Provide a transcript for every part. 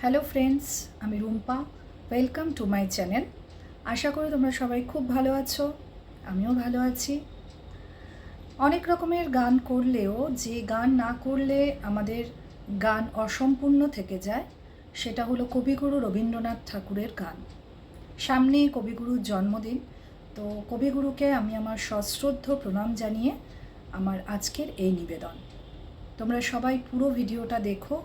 Hello friends, আমি Rumpa. Welcome to my channel. আশা করি তোমরা সবাই খুব ভালো আছো, আমিও ভালো আছি। অনেক রকমের গান করলেও যে গান না করলে আমাদের গান অসম্পূর্ণ থেকে যায় সেটা হলো কবিগুরু রবীন্দ্রনাথ ঠাকুরের গান। সামনে কবিগুরুর জন্মদিন, তো কবিগুরুকে আমি আমার সশ্রদ্ধ প্রণাম জানিয়ে আমার আজকের এই নিবেদন। তোমরা সবাই পুরো ভিডিওটা দেখো,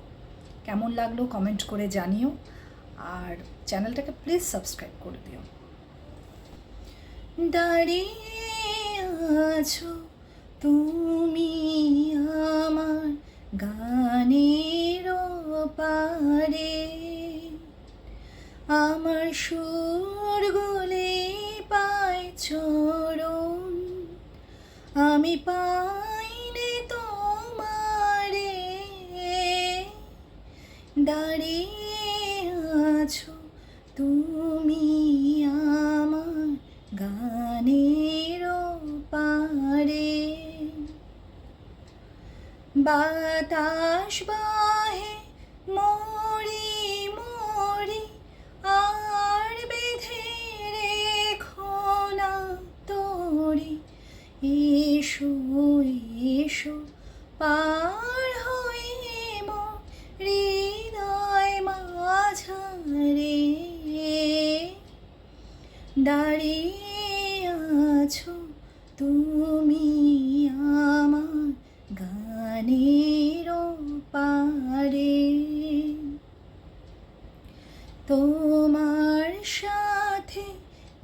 কেমন লাগলো কমেন্ট করে জানিও, আর চ্যানেলটাকে প্লিজ সাবস্ক্রাইব করে দিও। দাঁড়িয়ে আছো তুমি আমার গানের পারে, আমার সুর গলে পায় চরণ, আমি পাইনে তোমারে। দাঁড়িয়ে আছো তুমি আমার গানের পারে, বাতাস বাহে মরি মরি আর বেঁধে রেখো না তোরি। এসো এসো পার হয়ে মোর হৃদয় মাঝারে, দাঁড়িয়ে আছো তুমি আমার গানের পারে। তোমার সাথে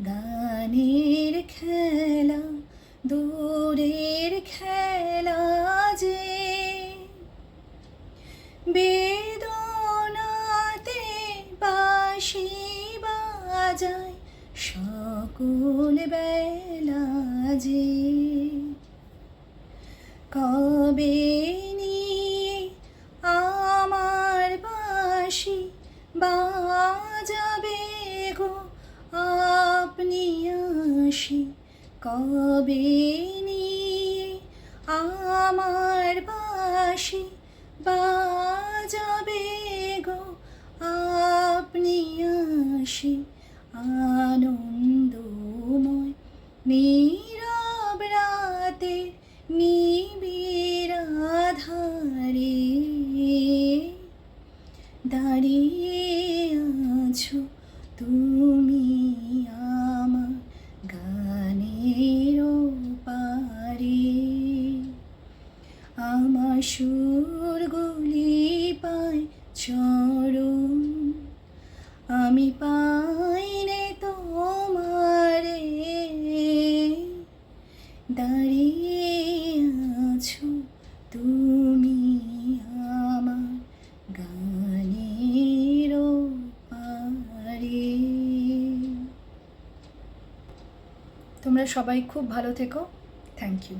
গানের খেলা দূরের খেলা যে, বেদনাতে বাঁশি বাজায় সকল বেলা যে। কবে নিয়ে আমার বাঁশি বাজাবে গো আপনি আসি, কবে নিয়ে আমার বাঁশি বাজাবে গো আপনি আসি। আনন্দময় নীরব রাতের নিবিড় আধারে, দাঁড়িয়ে আছো তুমি আমার গানের পারে, আমার সুর গলি পায় চরণ, আমি পাইনে তোমারে। দাঁড়িয়ে আছো তুমি আমার গানের পারে। তোমরা সবাই খুব ভালো থেকো। Thank you.